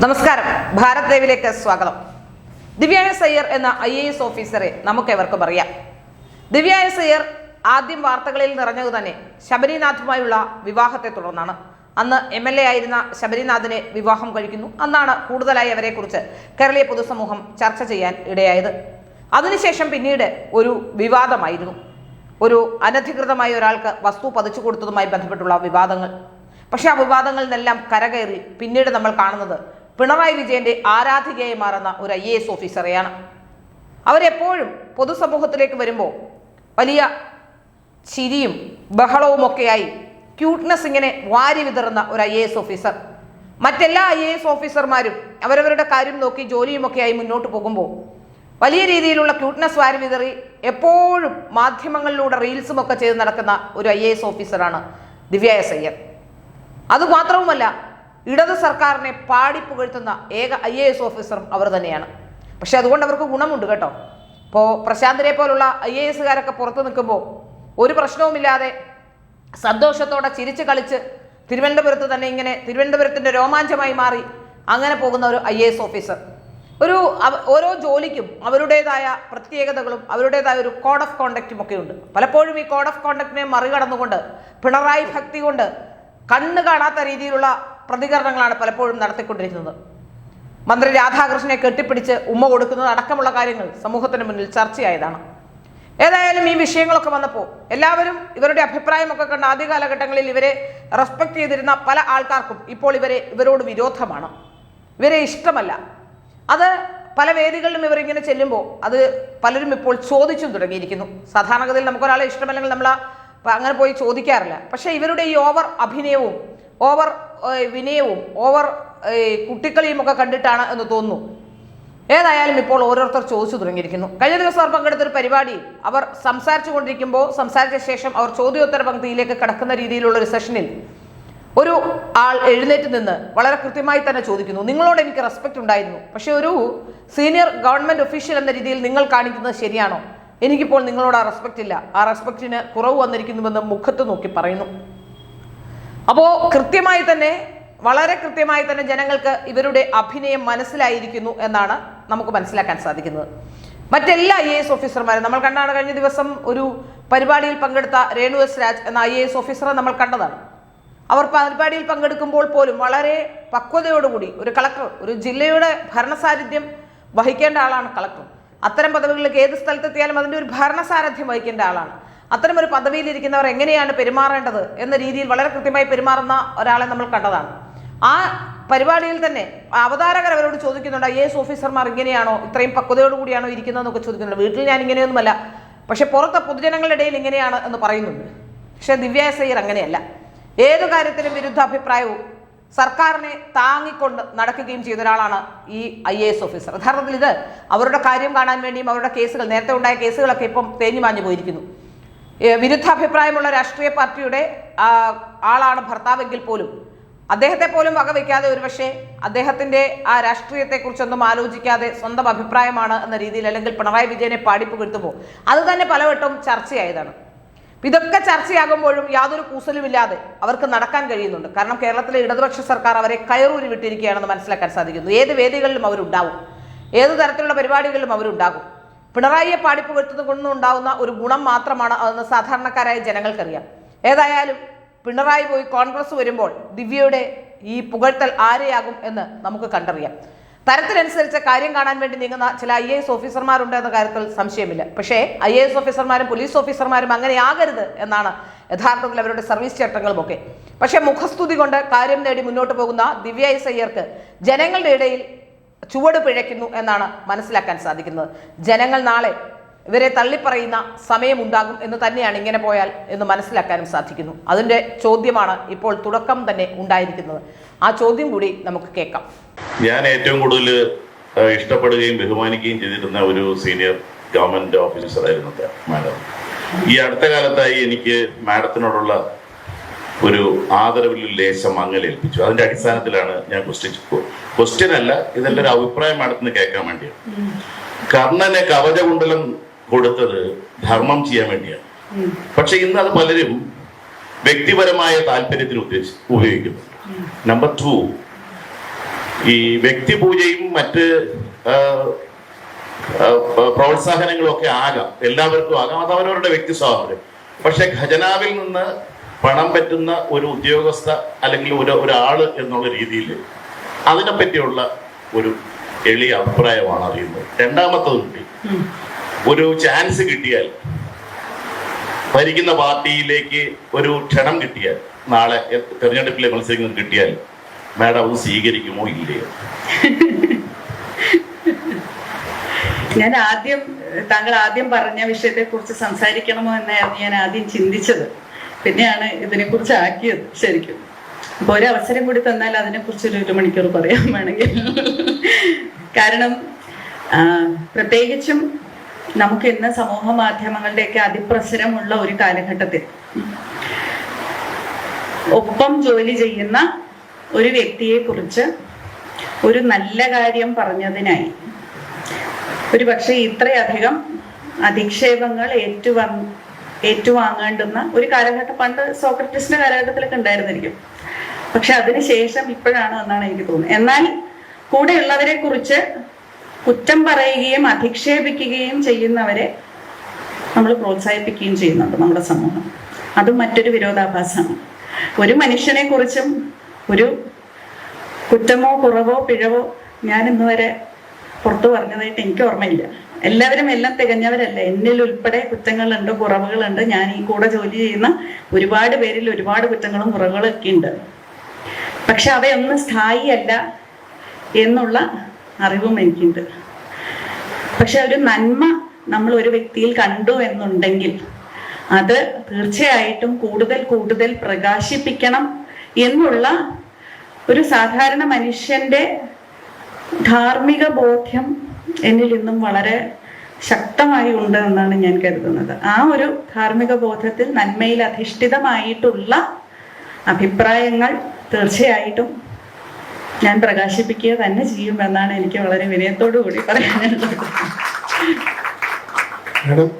നമസ്കാരം, ഭാരത് ലൈവിലേക്ക് സ്വാഗതം. ദിവ്യ എസ് അയ്യർ എന്ന IAS ഓഫീസറെ നമുക്കെവർക്കും അറിയാം. ദിവ്യ എസ് അയ്യർ ആദ്യം വാർത്തകളിൽ നിറഞ്ഞത് തന്നെ ശബരിനാഥുമായുള്ള വിവാഹത്തെ തുടർന്നാണ്. അന്ന് MLA ആയിരുന്ന ശബരിനാഥിനെ വിവാഹം കഴിക്കുന്നു. അന്നാണ് കൂടുതലായി അവരെക്കുറിച്ച് കേരളീയ പൊതുസമൂഹം ചർച്ച ചെയ്യാൻ ഇടയായത്. അതിനുശേഷം പിന്നീട് ഒരു വിവാദമായിരുന്നു, ഒരു അനധികൃതമായ ഒരാൾക്ക് വസ്തു പതിച്ചു കൊടുത്തതുമായി ബന്ധപ്പെട്ടുള്ള വിവാദങ്ങൾ. പക്ഷെ ആ വിവാദങ്ങളിൽ നിന്നെല്ലാം കരകയറി പിന്നീട് നമ്മൾ കാണുന്നത് പിണറായി വിജയന്റെ ആരാധികയായി മാറുന്ന ഒരു IAS ഓഫീസറെയാണ്. അവരെപ്പോഴും പൊതുസമൂഹത്തിലേക്ക് വരുമ്പോൾ വലിയ ചിരിയും ബഹളവും ഒക്കെയായി ക്യൂട്ട്നെസ് ഇങ്ങനെ വാരി വിതറുന്ന ഒരു IAS ഓഫീസർ. മറ്റെല്ലാ IAS ഓഫീസർമാരും അവരവരുടെ കാര്യം നോക്കി ജോലിയുമൊക്കെയായി മുന്നോട്ട് പോകുമ്പോൾ വലിയ രീതിയിലുള്ള ക്യൂട്ട്നെസ് വാരി വിതറി എപ്പോഴും മാധ്യമങ്ങളിലൂടെ റീൽസും ഒക്കെ ചെയ്ത് നടക്കുന്ന ഒരു IAS ഓഫീസറാണ് ദിവ്യ എസ് അയ്യർ. അതുമാത്രവുമല്ല, ഇടത് സർക്കാരിനെ പാടിപ്പുകഴ്ത്തുന്ന ഏക IAS ഓഫീസറും അവർ തന്നെയാണ്. പക്ഷെ അതുകൊണ്ട് അവർക്ക് ഗുണമുണ്ട് കേട്ടോ. ഇപ്പോൾ പ്രശാന്തിനെ പോലുള്ള IASകാരൊക്കെ പുറത്തു നിൽക്കുമ്പോൾ ഒരു പ്രശ്നവുമില്ലാതെ സന്തോഷത്തോടെ ചിരിച്ച് കളിച്ച് തിരുവനന്തപുരത്ത് തന്നെ ഇങ്ങനെ തിരുവനന്തപുരത്തിൻ്റെ രോമാഞ്ചമായി മാറി അങ്ങനെ പോകുന്ന ഒരു IAS ഓഫീസർ. ഓരോ ജോലിക്കും അവരുടേതായ പ്രത്യേകതകളും അവരുടേതായ ഒരു കോഡ് ഓഫ് കോണ്ടക്റ്റും ഒക്കെ ഉണ്ട്. പലപ്പോഴും ഈ കോഡ് ഓഫ് കോണ്ടക്റ്റിനെ മറികടന്നുകൊണ്ട് പിണറായി ഭക്തി കൊണ്ട് കണ്ണ് കാണാത്ത രീതിയിലുള്ള പ്രതികരണങ്ങളാണ് പലപ്പോഴും നടത്തിക്കൊണ്ടിരിക്കുന്നത്. മന്ത്രി രാധാകൃഷ്ണനെ കെട്ടിപ്പിടിച്ച് ഉമ്മ കൊടുക്കുന്നത് അടക്കമുള്ള കാര്യങ്ങൾ സമൂഹത്തിന് മുന്നിൽ ചർച്ചയായതാണ്. ഏതായാലും ഈ വിഷയങ്ങളൊക്കെ വന്നപ്പോൾ എല്ലാവരും ഇവരുടെ അഭിപ്രായമൊക്കെ കണ്ട ആദ്യ കാലഘട്ടങ്ങളിൽ ഇവരെ റെസ്പെക്ട് ചെയ്തിരുന്ന പല ആൾക്കാർക്കും ഇപ്പോൾ ഇവരോട് വിരോധമാണ്, ഇവരെ ഇഷ്ടമല്ല. അത് പല വേദികളിലും ഇവരിങ്ങനെ ചെല്ലുമ്പോൾ അത് പലരും ഇപ്പോൾ ചോദിച്ചും തുടങ്ങിയിരിക്കുന്നു. സാധാരണഗതിയിൽ നമുക്കൊരാളെ ഇഷ്ടമല്ലെങ്കിൽ നമ്മൾ അങ്ങനെ പോയി ചോദിക്കാറില്ല. പക്ഷേ ഇവരുടെ ഈ ഓവർ അഭിനയവും ഓവർ വിനയവും ഓവർ കുട്ടിക്കളിയും ഒക്കെ കണ്ടിട്ടാണ് എന്ന് തോന്നുന്നു. ഏതായാലും ഇപ്പോൾ ഓരോരുത്തർ ചോദിച്ചു തുടങ്ങിയിരിക്കുന്നു. കഴിഞ്ഞ ദിവസം അവർ പങ്കെടുത്തൊരു പരിപാടിയിൽ അവർ സംസാരിച്ചു കൊണ്ടിരിക്കുമ്പോൾ സംസാരിച്ച ശേഷം അവർ ചോദ്യോത്തര പങ്ക്തിയിലേക്ക് കടക്കുന്ന രീതിയിലുള്ള ഒരു സെഷനിൽ ഒരു ആൾ എഴുന്നേറ്റ് നിന്ന് വളരെ കൃത്യമായി തന്നെ ചോദിക്കുന്നു, നിങ്ങളോട് എനിക്ക് റെസ്പെക്റ്റ് ഉണ്ടായിരുന്നു, പക്ഷെ ഒരു സീനിയർ ഗവൺമെന്റ് ഒഫീഷ്യൽ എന്ന രീതിയിൽ നിങ്ങൾ കാണിക്കുന്നത് ശരിയാണോ? എനിക്കിപ്പോൾ നിങ്ങളോട് ആ റെസ്പെക്റ്റ് ഇല്ല, ആ റെസ്പെക്റ്റിന് കുറവ് വന്നിരിക്കുന്നുവെന്ന് മുഖത്ത് നോക്കി പറയുന്നു. അപ്പോൾ കൃത്യമായി തന്നെ വളരെ കൃത്യമായി തന്നെ ജനങ്ങൾക്ക് ഇവരുടെ അഭിനയം മനസ്സിലായിരിക്കുന്നു എന്നാണ് നമുക്ക് മനസ്സിലാക്കാൻ സാധിക്കുന്നത്. മറ്റെല്ലാ IAS ഓഫീസർമാരും നമ്മൾ കണ്ടാണ്. കഴിഞ്ഞ ദിവസം ഒരു പരിപാടിയിൽ പങ്കെടുത്ത രേണു എസ് രാജ് എന്ന IAS ഓഫീസറെ നമ്മൾ കണ്ടതാണ്. അവർ പരിപാടിയിൽ പങ്കെടുക്കുമ്പോൾ പോലും വളരെ പക്വതയോടുകൂടി ഒരു കളക്ടർ, ഒരു ജില്ലയുടെ ഭരണസാരഥ്യം വഹിക്കേണ്ട ആളാണ് കളക്ടർ. അത്തരം പദവികളിലേക്ക് ഏത് സ്ഥലത്തെത്തിയാലും അതിൻ്റെ ഒരു ഭരണസാരഥ്യം വഹിക്കേണ്ട ആളാണ്. അത്തരം ഒരു പദവിയിലിരിക്കുന്നവർ എങ്ങനെയാണ് പെരുമാറേണ്ടത് എന്ന രീതിയിൽ വളരെ കൃത്യമായി പെരുമാറുന്ന ഒരാളെ നമ്മൾ കണ്ടതാണ്. ആ പരിപാടിയിൽ തന്നെ അവതാരകർ അവരോട് ചോദിക്കുന്നുണ്ട്, IAS ഓഫീസർമാർ ഇങ്ങനെയാണോ, ഇത്രയും പക്വതയോടുകൂടിയാണോ ഇരിക്കുന്നതെന്നൊക്കെ ചോദിക്കുന്നുണ്ട്. വീട്ടിൽ ഞാൻ ഇങ്ങനെയൊന്നുമല്ല, പക്ഷെ പുറത്തെ പൊതുജനങ്ങളുടെ ഇടയിൽ ഇങ്ങനെയാണ് എന്ന് പറയുന്നുണ്ട്. പക്ഷെ ദിവ്യ എസ് അയ്യർ അങ്ങനെയല്ല. ഏതു കാര്യത്തിനും വിരുദ്ധ അഭിപ്രായവും സർക്കാരിനെ താങ്ങിക്കൊണ്ട് നടക്കുകയും ചെയ്ത ഒരാളാണ് ഈ IAS ഓഫീസർ. യഥാർത്ഥത്തിൽ ഇത് അവരുടെ കാര്യം കാണാൻ വേണ്ടിയും അവരുടെ കേസുകൾ, നേരത്തെ ഉണ്ടായ കേസുകളൊക്കെ ഇപ്പം തേഞ്ഞു മാഞ്ഞു പോയിരിക്കുന്നു. വിരുദ്ധാഭിപ്രായമുള്ള രാഷ്ട്രീയ പാർട്ടിയുടെ ആളാണ് ഭർത്താവെങ്കിൽ പോലും അദ്ദേഹത്തെ പോലും വകവയ്ക്കാതെ ഒരുപക്ഷെ അദ്ദേഹത്തിൻ്റെ ആ രാഷ്ട്രീയത്തെക്കുറിച്ചൊന്നും ആലോചിക്കാതെ സ്വന്തം അഭിപ്രായമാണ് എന്ന രീതിയിൽ അല്ലെങ്കിൽ പിണറായി വിജയനെ പാടിപ്പുകഴ്ത്തുമ്പോൾ അത് തന്നെ പലവട്ടം ചർച്ചയായതാണ്. ഇതൊക്കെ ചർച്ചയാകുമ്പോഴും യാതൊരു കൂസലുമില്ലാതെ അവർക്ക് നടക്കാൻ കഴിയുന്നുണ്ട്. കാരണം കേരളത്തിലെ ഇടതുപക്ഷ സർക്കാർ അവരെ കയറൂരി വിട്ടിരിക്കുകയാണെന്ന് മനസ്സിലാക്കാൻ സാധിക്കുന്നു. ഏത് വേദികളിലും അവരുണ്ടാവും, ഏത് തരത്തിലുള്ള പരിപാടികളിലും അവരുണ്ടാകും. പിണറായിയെ പാടിപ്പുകഴ്ത്തുന്നത് കൊണ്ടുണ്ടാകുന്ന ഒരു ഗുണം മാത്രമാണ് അതെന്ന് സാധാരണക്കാരായ ജനങ്ങൾക്കറിയാം. ഏതായാലും പിണറായി പോയി കോൺഗ്രസ് വരുമ്പോൾ ദിവ്യയുടെ ഈ പുകഴ്ത്തൽ ആരെയാകും എന്ന് നമുക്ക് കണ്ടറിയാം. തരത്തിനനുസരിച്ച് കാര്യം കാണാൻ വേണ്ടി നീങ്ങുന്ന ചില IAS ഓഫീസർമാരുണ്ട് എന്ന കാര്യത്തിൽ സംശയമില്ല. പക്ഷേ IAS ഓഫീസർമാരും പോലീസ് ഓഫീസർമാരും അങ്ങനെയാകരുത് എന്നാണ് യഥാർത്ഥത്തിൽ അവരുടെ സർവീസ് ചട്ടങ്ങളുമൊക്കെ. പക്ഷേ മുഖസ്തുതി കൊണ്ട് കാര്യം നേടി മുന്നോട്ട് പോകുന്ന ദിവ്യ എസ് അയ്യർക്ക് ജനങ്ങളുടെ ഇടയിൽ ചുവട് പിഴയ്ക്കുന്നു എന്നാണ് മനസ്സിലാക്കാൻ സാധിക്കുന്നത്. ജനങ്ങൾ നാളെ ഇവരെ തള്ളിപ്പറയുന്ന സമയമുണ്ടാകും എന്ന് തന്നെയാണ് ഇങ്ങനെ പോയാൽ എന്ന് മനസ്സിലാക്കാനും സാധിക്കുന്നു. അതിൻ്റെ ചോദ്യമാണ് ഇപ്പോൾ തുടക്കം തന്നെ ഉണ്ടായിരിക്കുന്നത്. ആ ചോദ്യം കൂടി നമുക്ക് കേൾക്കാം. ഞാൻ ഏറ്റവും കൂടുതൽ ഇഷ്ടപ്പെടുകയും ബഹുമാനിക്കുകയും ചെയ്തിരുന്ന ഒരു സീനിയർ ഗവൺമെന്റ് ഓഫീസറായിരുന്നു മാഡം. ഈ അടുത്ത കാലത്തായി എനിക്ക് മാഡത്തിനോടുള്ള ഒരു ആദരവിൽ ലേശം മങ്ങലേൽപ്പിച്ചു. അതിന്റെ അടിസ്ഥാനത്തിലാണ് ഞാൻ ക്വസ്റ്റ്യൻ അല്ല, ഇതെല്ലാം ഒരു അഭിപ്രായം മാഡത്തിന് കേൾക്കാൻ വേണ്ടിയാണ്. കർണനെ കവചകുണ്ടലം കൊടുത്തത് ധർമ്മം ചെയ്യാൻ വേണ്ടിയാണ്. പക്ഷെ ഇന്ന് അത് പലരും വ്യക്തിപരമായ താല്പര്യത്തിന് ഉപയോഗിക്കുന്നു. നമ്പർ 2, ഈ വ്യക്തിപൂജയും മറ്റ് പ്രോത്സാഹനങ്ങളും ഒക്കെ ആകാം, എല്ലാവർക്കും ആകാം, അത് അവരവരുടെ വ്യക്തി സ്വാതന്ത്ര്യം. പക്ഷെ ഖജനാവിൽ നിന്ന് പണം പറ്റുന്ന ഒരു ഉദ്യോഗസ്ഥ അല്ലെങ്കിൽ ഒരാള് എന്നുള്ള രീതിയിൽ അതിനെപ്പറ്റിയുള്ള ഒരു എളിയ അഭിപ്രായമാണ് അറിയുന്നത്. രണ്ടാമത്തത് കൂടി, ഒരു ചാൻസ് കിട്ടിയാൽ, ഭരിക്കുന്ന പാർട്ടിയിലേക്ക് ഒരു ക്ഷണം കിട്ടിയാൽ, നാളെ തെരഞ്ഞെടുപ്പിലെ മത്സരിക്കുന്നത് കിട്ടിയാൽ മാഡം അത് സ്വീകരിക്കുമോ ഇല്ലയോ? ഞാൻ താങ്കൾ ആദ്യം പറഞ്ഞ വിഷയത്തെ കുറിച്ച് സംസാരിക്കണമോ എന്നായിരുന്നു ഞാൻ ആദ്യം ചിന്തിച്ചത്. പിന്നെയാണ് ഇതിനെക്കുറിച്ച് ആക്കിയത് ശരിക്കും. അപ്പൊ ഒരു അവസരം കൂടി തന്നാൽ അതിനെക്കുറിച്ച് 1 മണിക്കൂർ പറയാൻ വേണമെങ്കിൽ. കാരണം പ്രത്യേകിച്ചും നമുക്ക് ഇന്ന് സമൂഹ മാധ്യമങ്ങളുടെയൊക്കെ അതിപ്രസരമുള്ള ഒരു കാലഘട്ടത്തിൽ ഒപ്പം ജോലി ചെയ്യുന്ന ഒരു വ്യക്തിയെ കുറിച്ച് ഒരു നല്ല കാര്യം പറഞ്ഞതിനായി ഒരു പക്ഷേ ഇത്രയധികം അധിക്ഷേപങ്ങൾ ഏറ്റുവാങ്ങേണ്ടുന്ന ഒരു കാലഘട്ടം പണ്ട് സോക്രട്ടീസിന്റെ കാലഘട്ടത്തിലൊക്കെ ഉണ്ടായിരുന്നിരിക്കും. പക്ഷെ അതിനുശേഷം ഇപ്പോഴാണ് എന്നാണ് എനിക്ക് തോന്നുന്നത്. എന്നാൽ കൂടെയുള്ളവരെ കുറിച്ച് കുറ്റം പറയുകയും അധിക്ഷേപിക്കുകയും ചെയ്യുന്നവരെ നമ്മൾ പ്രോത്സാഹിപ്പിക്കുകയും ചെയ്യുന്നുണ്ട് നമ്മുടെ സമൂഹം. അതും മറ്റൊരു വിരോധാഭാസമാണ്. ഒരു മനുഷ്യനെ കുറിച്ചും ഒരു കുറ്റമോ കുറവോ പിഴവോ ഞാൻ ഇന്ന് വരെ പുറത്തു പറഞ്ഞതായിട്ട് എനിക്ക് ഓർമ്മയില്ല. എല്ലാവരും എല്ലാം തികഞ്ഞവരല്ല, എന്നിൽ ഉൾപ്പെടെ കുറ്റങ്ങളുണ്ട്, കുറവുകളുണ്ട്. ഞാൻ ഈ കൂടെ ജോലി ചെയ്യുന്ന ഒരുപാട് പേരിൽ ഒരുപാട് കുറ്റങ്ങളും കുറവുകളും ഒക്കെ ഉണ്ട്. പക്ഷെ അവയൊന്നും സ്ഥായിയല്ല എന്നുള്ള അറിവും എനിക്കുണ്ട്. പക്ഷെ ഒരു നന്മ നമ്മൾ ഒരു വ്യക്തിയിൽ കണ്ടു എന്നുണ്ടെങ്കിൽ അത് തീർച്ചയായിട്ടും കൂടുതൽ കൂടുതൽ പ്രകാശിപ്പിക്കണം എന്നുള്ള ഒരു സാധാരണ മനുഷ്യന്റെ ധാർമ്മിക ബോധ്യം എന്നിൽ ഇന്നും വളരെ ശക്തമായി ഉണ്ട് എന്നാണ് ഞാൻ കരുതുന്നത്. ആ ഒരു ധാർമ്മിക ബോധത്തിൽ നന്മയിൽ അധിഷ്ഠിതമായിട്ടുള്ള അഭിപ്രായങ്ങൾ തീർച്ചയായിട്ടും ഞാൻ പ്രകാശിപ്പിക്കുക തന്നെ ചെയ്യുമെന്നാണ് എനിക്ക് വളരെ വിനയത്തോടു കൂടി പറയാനുള്ളത്. മാഡം